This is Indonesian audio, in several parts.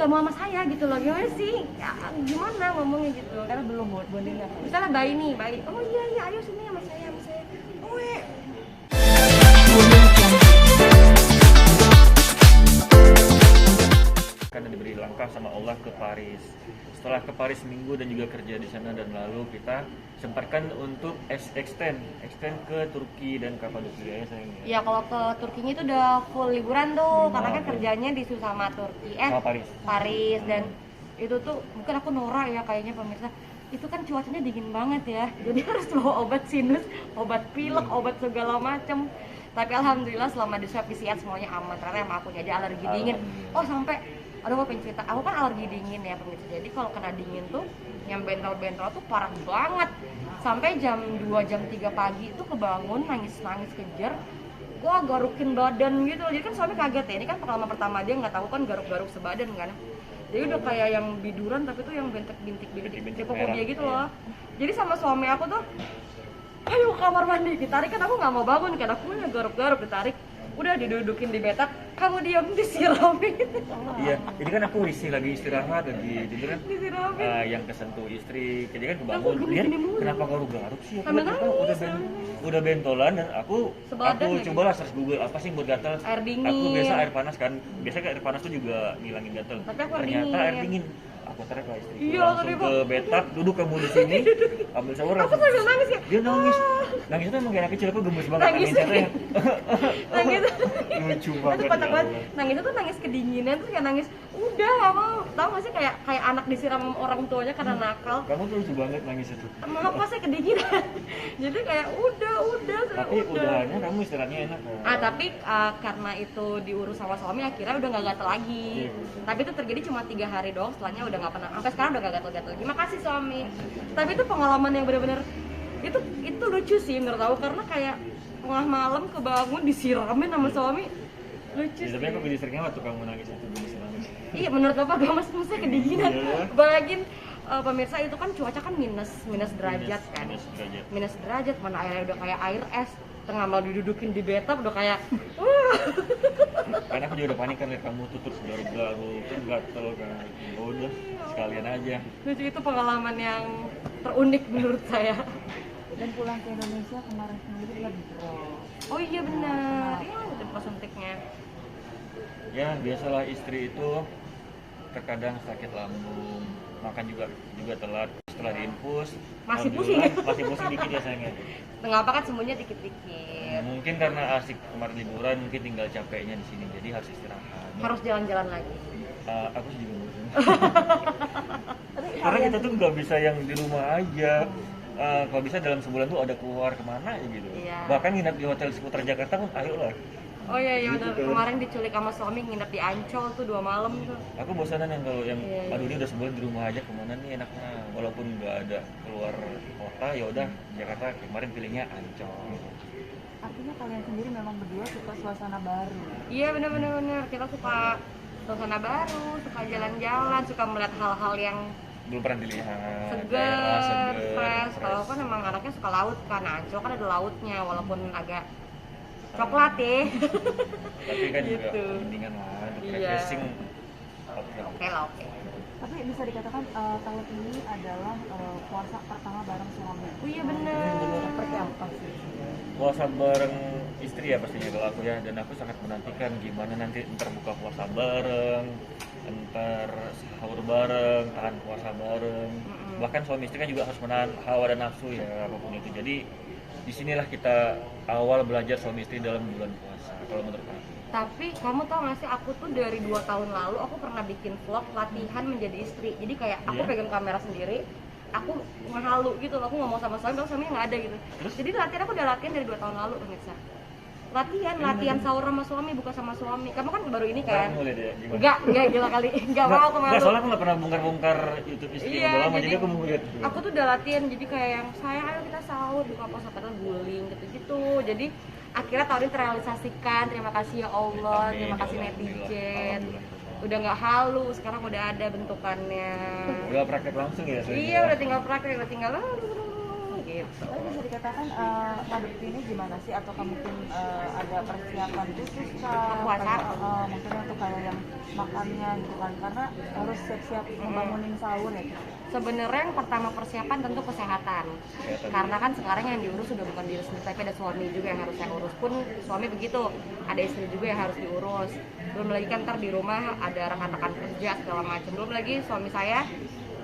nggak mau sama saya gitu loh, gimana sih ya, gimana ngomongnya gitu karena belum bonding. Misalnya bayi oh iya ayo sini sama saya oh karena diberi langkah sama Allah ke Paris. Setelah ke Paris seminggu dan juga kerja di sana, dan lalu kita sempatkan untuk extend ke Turki dan Kapadokia ya sayang. ya kalau ke Turkinya itu udah full liburan tuh karena kan kerjanya di sama Turki Paris dan itu tuh mungkin aku norak ya kayaknya pemirsa, itu kan cuacanya dingin banget ya, jadi harus bawa obat sinus, obat pilek, obat segala macem. Tapi alhamdulillah selama di swab PCR semuanya aman, ternyata emang akunya aja alergi dingin. Oh sampai, aduh gue pengen cerita, aku kan alergi dingin ya pemirsa, jadi kalau kena dingin tuh yang bentol-bentol tuh parah banget. Sampai jam 2, jam 3 pagi itu kebangun, nangis kejer, gue garukin badan gitu. Jadi kan suami kaget ya, ini kan pengalaman pertama dia nggak tahu kan garuk-garuk sebadan kan. Jadi udah kayak yang biduran tapi tuh yang bintik hipofobia gitu loh. Jadi sama suami aku tuh, ayo ke kamar mandi, ditarik kan aku nggak mau bangun kan, aku garuk-garuk ditarik, udah didudukin di betak, kamu diam, disiramin. Iya, ini kan aku lagi istirahat lagi tidur kan, Disiramin. yang kesentuh istri, jadi kan kebangun, lihat kenapa garuk-garuk sih? Aku lihat udah bentolan dan aku cobalah search Google apa sih buat gatal. Air dingin. Aku biasa air panas kan, biasanya air panas tuh juga ngilangin gatal. Tapi aku Ternyata air dingin. Aku tarik lah istri, Iya, langsung ke betak, duduk kamu di sini, ambil shower. Aku sambil nangis ya. Dia nangis itu emang kayak anak kecil, aku gemes banget Nangisnya lucu banget. Itu kocak banget. Nangisnya tuh nangis kedinginan, terus kayak nangis, udah gak mau. Tau gak sih kayak anak disiram orang tuanya karena nakal. Kamu tuh lucu banget nangis itu. Kenapa sih kedinginan? Jadi kayak udah. Tapi udahannya kamu istirahatnya enak kan? Tapi karena itu diurus sama suami akhirnya udah gak gatel lagi. Tapi itu terjadi cuma 3 hari doang, setelahnya udah gak pernah. Sampai sekarang udah gak gatel-gatel lagi. Makasih suami. Tapi itu pengalaman yang benar-benar itu lucu sih menurut aku, karena kayak tengah malam kebangun disiramin sama suami, lucu sih. Tapi aku jadi seringnya waktu kamu nangis itu gemes banget. Iya, menurut bapak gue masih kedinginan. Bayangin pemirsa, itu kan cuaca kan minus derajat kan. Minus derajat, mana airnya udah kayak air es, tengah malam didudukin di bathtub udah kayak Karena aku juga udah panik kan lihat kamu tutup garuk-garuk kan gatel kan. Udah sekalian aja. Lucu, itu pengalaman yang terunik menurut saya. Dan pulang ke Indonesia kemarin sendiri lagi drop. Oh iya benar, iya itu pas suntiknya. Ya biasalah istri itu terkadang sakit lambung, makan juga telat. Setelah diinfus Masih pusing. Masih pusing dikit ya sayangnya. Tengah apa kan semuanya dikit-dikit. Mungkin karena asik kemarin liburan, mungkin tinggal capeknya di sini, jadi harus istirahat. Harus jalan-jalan lagi. Aku juga bosan. Karena kita tuh nggak bisa yang di rumah aja. Kalau bisa dalam sebulan tuh ada keluar kemana ya gitu. Iya. Bahkan nginap di hotel seputar Jakarta pun ayolah. Oh iya Gitu udah kan. kemarin diculik sama suami, nginep di Ancol tuh 2 malam tuh. Aku bosanan yang kalau yang Iya. aduh ini udah sebulan di rumah aja, kemana nih enaknya, walaupun nggak ada keluar kota ya udah Jakarta. Kemarin pilihnya Ancol. Artinya kalian sendiri memang berdua suka suasana baru. Iya benar. Kita suka suasana baru, suka jalan-jalan, suka melihat hal-hal yang Belum pernah dilihat. segar, fresh. Kalau kan emang anaknya suka laut kan, Ancol kan ada lautnya walaupun agak coklat ya. Tapi kan juga Gitu. mendingan lah, Iya. refreshing. Oke lah. Tapi bisa dikatakan tahun ini adalah puasa pertama bareng suami. Oh iya benar. Seperti apa sih? Puasa bareng istri ya pastinya kalau aku ya, dan aku sangat menantikan gimana nanti ntar buka puasa bareng, ntar sahur bareng, tahan puasa bareng. Bahkan suami istri kan juga harus menahan hawa dan nafsu ya, apapun itu. Jadi disinilah kita awal belajar suami istri dalam bulan puasa kalau menurut aku. Tapi kamu tau gak sih, aku tuh dari 2 tahun lalu aku pernah bikin vlog latihan menjadi istri. Jadi kayak aku pegang kamera sendiri, aku ngehalu gitu loh, aku ngomong sama suami, tapi suaminya nggak ada gitu. Jadi latihan aku udah latihan dari 2 tahun lalu pemirsa. Latihan sahur sama suami, buka sama suami. Kamu kan baru ini kan? Kamu lihat ya gimana? Enggak gila kali. Enggak mau aku malu. Nggak, soalnya aku nggak pernah bongkar YouTube istri yang udah lama, jadi aku mau lihat. Aku tuh udah latihan, jadi kayak yang sayang ayo kita sahur, buka puasa, padahal guling gitu-gitu. Jadi akhirnya tahun ini terrealisasikan. Terima kasih ya Allah, terima kasih netizen. Udah nggak halu, sekarang udah ada bentukannya. Udah praktek langsung ya? Iya, udah tinggal praktek, udah tinggal gitu. gitu. Tapi bisa dikatakan Madu ini gimana sih? Atau mungkin ada persiapan khusus kah? Puasa. Kayak, mungkin untuk kayak yang makannya gitu kan? Karena harus siap-siap membangunin sahur ya. Sebenarnya yang pertama persiapan tentu kesehatan. Karena kan sekarang yang diurus sudah bukan diri sendiri, tapi ada suami juga yang harus saya urus. Pun suami begitu, ada istri juga yang harus diurus. Belum lagi kan ntar di rumah ada rekan-rekan kerja segala macam. Belum lagi suami saya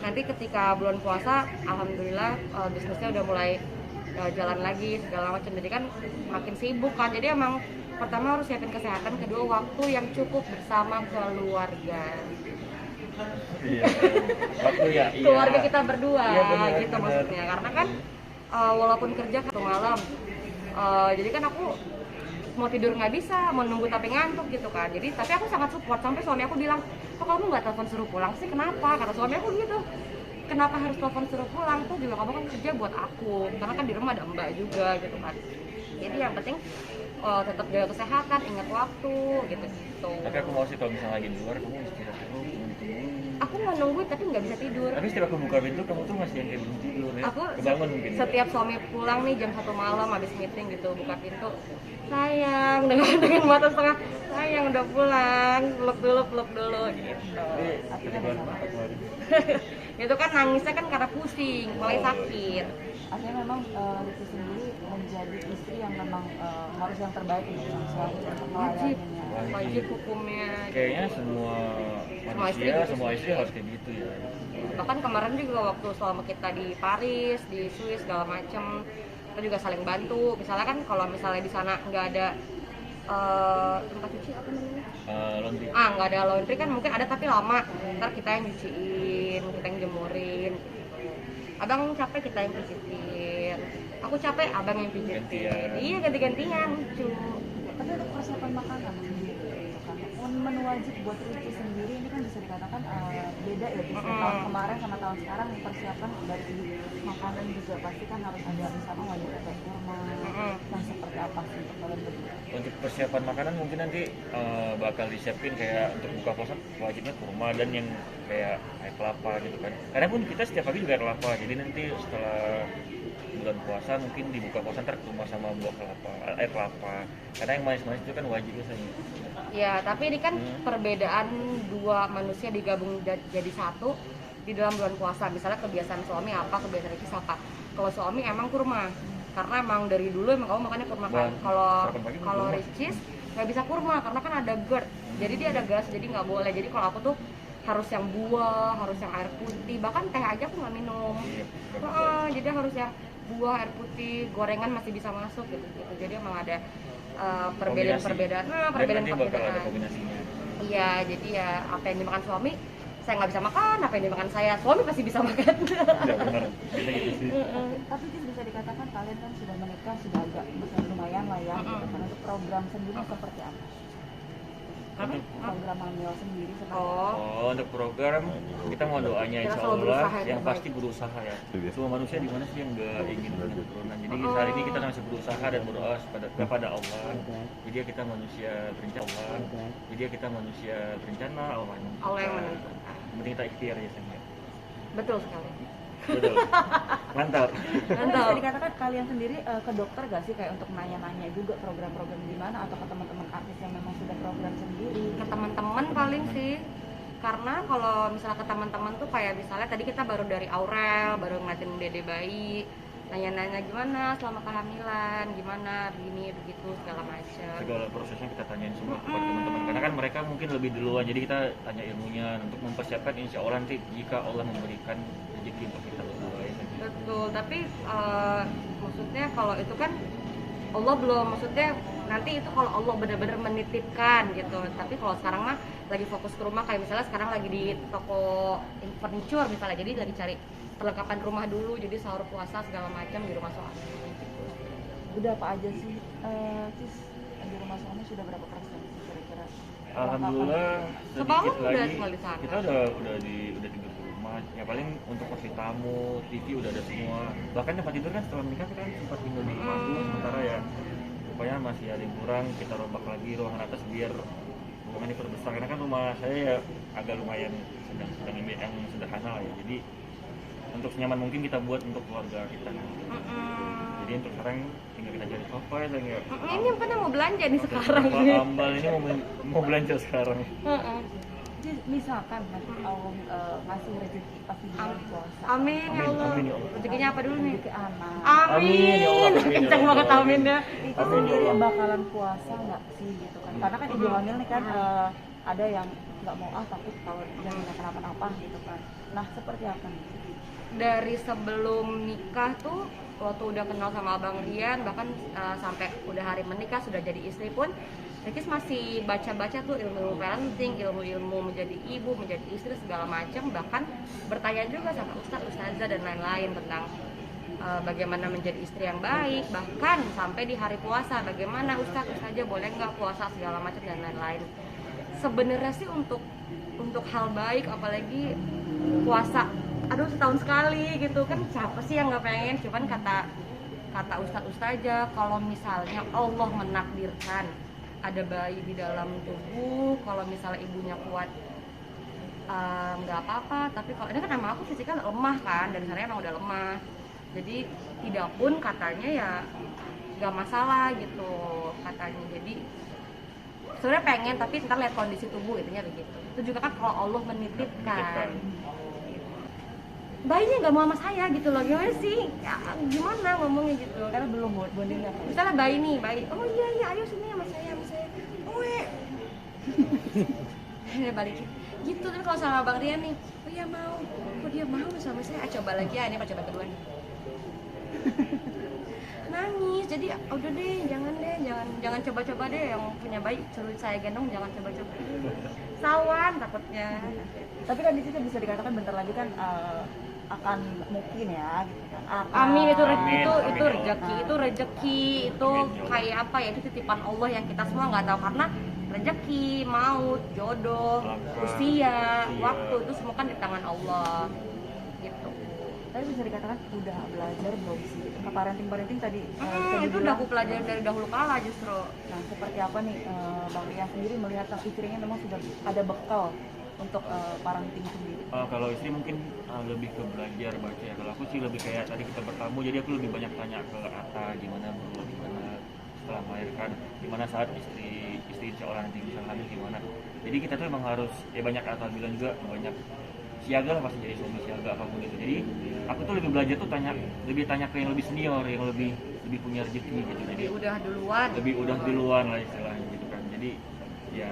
nanti ketika bulan puasa, alhamdulillah bisnisnya udah mulai jalan lagi segala macam. Jadi kan makin sibuk kan. Jadi emang pertama harus siapin kesehatan, kedua waktu yang cukup bersama keluarga. Iya. Waktu ya. Iya. Keluarga kita berdua, Iya, benar, gitu benar. maksudnya. Karena kan walaupun kerja satu malam, jadi kan aku mau tidur nggak bisa, mau nunggu tapi ngantuk gitu kan. Jadi tapi aku sangat support, sampai suami aku bilang, kok kamu nggak telepon suruh pulang sih, kenapa? Kata suami aku gitu, kenapa harus telepon suruh pulang, tuh juga kamu kan kerja buat aku, karena kan di rumah ada mbak juga gitu kan. Jadi yang penting tetap jaga kesehatan, ingat waktu gitu. Tapi aku mau sih kalau misalnya lagi di luar, kamu istirahat dulu, tungguin. Aku nggak nungguin tapi nggak bisa tidur. Tapi setiap aku buka pintu, kamu tuh masih yang kayak belum tidur ya? Aku Kebangun mungkin. setiap suami pulang nih jam 1 malam habis meeting gitu, buka pintu, sayang, dengan mata setengah, sayang udah pulang, peluk dulu gitu. Tapi kebetulan banget kemarin. Itu kan nangisnya kan karena pusing, mulai sakit. Artinya memang Ricky sendiri menjadi istri yang memang harus yang terbaik untuk sang suami, untuk Wajib, melayaninya. wajib hukumnya. Kayaknya semua istri manusia, gitu semua sih. istri harus kayak gitu ya. Bahkan kemarin juga waktu selama kita di Paris, di Swiss segala macem, kita juga saling bantu. Misalnya kan kalau misalnya di sana nggak ada tempat cuci apa namanya? Laundry. Nggak ada laundry kan mungkin ada tapi lama. Ntar kita yang nyuciin, kita yang jemurin. Abang capek kita yang pijitin. Aku capek abang yang pijitin. Gantian. Iya ganti-gantian lucu. Tapi untuk persiapan makanan sendiri gitu kan, menu wajib buat Ricky sendiri ini kan bisa dikatakan beda ya di tahun kemarin sama tahun sekarang. Persiapan dari makanan juga pasti kan harus ada, misalnya wajib ada kurma. Nah seperti apa sih untuk kalian berdua? Untuk persiapan makanan mungkin nanti bakal disiapin kayak untuk buka puasa wajibnya kurma dan yang kayak air kelapa gitu kan. Karena pun kita setiap pagi juga air kelapa. Jadi nanti setelah bulan puasa mungkin di buka puasa ntar kurma sama buah kelapa, air kelapa. Karena yang manis-manis itu kan wajib biasanya. Ya tapi ini kan perbedaan dua manusia digabung jadi satu di dalam bulan puasa. Misalnya kebiasaan suami apa, kebiasaan Ricky apa. Kalau suami emang kurma. Karena emang dari dulu emang kamu makannya kurma kan. Kalau Ricis nggak bisa kurma karena kan ada GERD. Jadi dia ada gas, jadi nggak boleh. Jadi kalau aku tuh harus yang buah, harus yang air putih, bahkan teh aja aku nggak minum. Jadi harus yang buah, air putih, gorengan masih bisa masuk gitu. Jadi emang ada perbedaan-perbedaan. Dan nanti bakal ada kombinasinya. Iya, jadi ya apa yang dimakan suami saya nggak bisa makan, apa yang dimakan saya suami pasti bisa makan. Iya benar. Kita gitu sih. Tapi bisa dikatakan kalian kan sudah menikah, sudah agak lumayan lah ya. Gitu kan. Untuk program sendiri seperti apa? Program hamil sendiri seperti apa? Oh, untuk program kita mau doanya Kita insya selalu Allah berusaha yang yang terbaik. pasti berusaha ya. Semua manusia di mana sih yang nggak ingin punya keturunan. Jadi saat ini kita masih berusaha dan berdoa kepada Allah. Jadi ya kita manusia berencana. Jadi ya kita manusia berencana Allah. Allah yang menentukan. Yang penting kita ikhtiar ya sayang. Betul sekali. Betul. Mantap. Tapi bisa dikatakan kalian sendiri ke dokter gak sih kayak untuk nanya-nanya juga program-program di mana, atau ke teman-teman artis yang memang sudah program sendiri? Ke teman-teman paling sih, karena kalau misalnya ke teman-teman tuh kayak misalnya tadi kita baru dari Aurel, baru ngeliatin dede bayi, nanya-nanya gimana selama kehamilan, gimana begini begitu segala macam. Segala prosesnya kita tanyain semua kepada teman-teman karena kan mereka mungkin lebih duluan, jadi kita tanya ilmunya untuk mempersiapkan insya Allah nanti jika Allah memberikan rezeki untuk kita berdua ya. Betul, tapi maksudnya kalau itu kan Allah belum, maksudnya nanti itu kalau Allah benar-benar menitipkan gitu. Tapi kalau sekarang mah lagi fokus ke rumah, kayak misalnya sekarang lagi di toko furniture misalnya, jadi lagi cari perlengkapan rumah dulu, jadi sahur puasa segala macam di rumah suami gitu. Udah apa aja sih, Cis, di rumah suami sudah berapa persen sih kira-kira? Alhamdulillah Sebangun sedikit udah lagi tinggal di sana. kita udah tinggal di rumah ya, paling untuk kursi tamu, TV udah ada semua, bahkan tempat tidur kan setelah menikah kita kan sempat tinggal di rumah dulu sementara ya, rupanya masih ada yang kurang, kita rombak lagi ruangan atas biar ruangan diperbesar karena kan rumah saya ya agak lumayan sedang yang sederhana lah ya, jadi untuk senyaman mungkin kita buat untuk keluarga kita. Jadi untuk sekarang tinggal kita cari sofa ya Teng, ya. Ini kan mau belanja nih sekarang Sofa nih. ambal ini mau belanja sekarang. Jadi misalkan nanti Allah ngasih rezeki pasti bulan puasa. Amin ya Allah. Amin ya Allah. Rezekinya apa dulu nih? Rezeki anak. Amin, ya Allah. Amin. Amin, ya Kenceng Allah. banget aminnya. Itu Amin, ya sendiri Allah. bakalan puasa nggak sih gitu kan? Karena kan ibu hamil nih kan ada yang nggak mau takut kalau jangan kenapa-napa gitu kan. Nah seperti apa nih? Dari sebelum nikah tuh waktu udah kenal sama Abang Rian, bahkan sampai udah hari menikah sudah jadi istri pun Rikis masih baca-baca tuh ilmu parenting, ilmu-ilmu menjadi ibu, menjadi istri segala macam, bahkan bertanya juga sama ustadz, ustazah dan lain-lain tentang bagaimana menjadi istri yang baik, bahkan sampai di hari puasa bagaimana ustadz, ustazah boleh nggak puasa segala macam dan lain-lain. Sebenarnya sih untuk hal baik, apalagi puasa, aduh setahun sekali gitu kan, siapa sih yang nggak pengen, cuman kata ustadz ustazah kalau misalnya Allah menakdirkan ada bayi di dalam tubuh, kalau misalnya ibunya kuat nggak apa-apa, tapi kalau ini kan nama aku fisikal lemah kan, dari sana emang udah lemah, jadi tidak pun katanya ya nggak masalah gitu katanya. Jadi sebenarnya pengen, tapi ntar lihat kondisi tubuh, intinya begitu. Itu juga kan kalau Allah menitipkan. Bayinya nggak mau sama saya gitu loh, gimana sih? Ya, gimana ngomongnya gitu? Karena belum bonding ya. Misalnya bayi nih, oh iya ayo sini sama saya. Dia balikin gitu. Tapi kalau sama Bang Rian nih, oh iya mau, kok dia mau sama saya? Coba lagi ya, ini percobaan kedua nih. Nangis, jadi udah deh, jangan coba-coba deh, yang punya bayi suruh saya gendong, jangan coba-coba. Sawan takutnya. Tapi kan di situ bisa dikatakan bentar lagi kan akan mungkin ya gitu kan. Amin, itu Amin, amin. rezeki itu kayak apa ya, itu titipan Allah yang kita semua nggak tahu, karena rezeki, maut, jodoh, usia, waktu itu semua kan di tangan Allah gitu. Tapi bisa dikatakan udah belajar belum sih ke parenting tadi? Itu udah aku pelajari dari dahulu kala justru. Nah seperti apa nih Bang Rian sendiri melihat sang istrinya memang sudah ada bekal untuk parenting sendiri? Kalau istri mungkin lebih ke belajar baca ya. Kalau aku sih lebih kayak tadi kita bertamu, jadi aku lebih banyak tanya ke Atta gimana bro, gimana setelah melahirkan, gimana saat istri seorang nanti bisa hamil gimana. Jadi kita tuh emang harus, ya banyak Atta bilang juga, banyak siaga lah pasti jadi suami siaga apapun itu. Jadi aku tuh lebih belajar tuh lebih tanya ke yang lebih senior, yang lebih punya rezeki gitu. Jadi lebih udah duluan lah istilahnya gitu kan. Jadi ya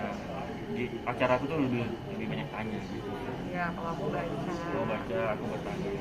di acara aku tuh lebih banyak tanya gitu. Ya kalau aku baca. Aku baca, aku bertanya.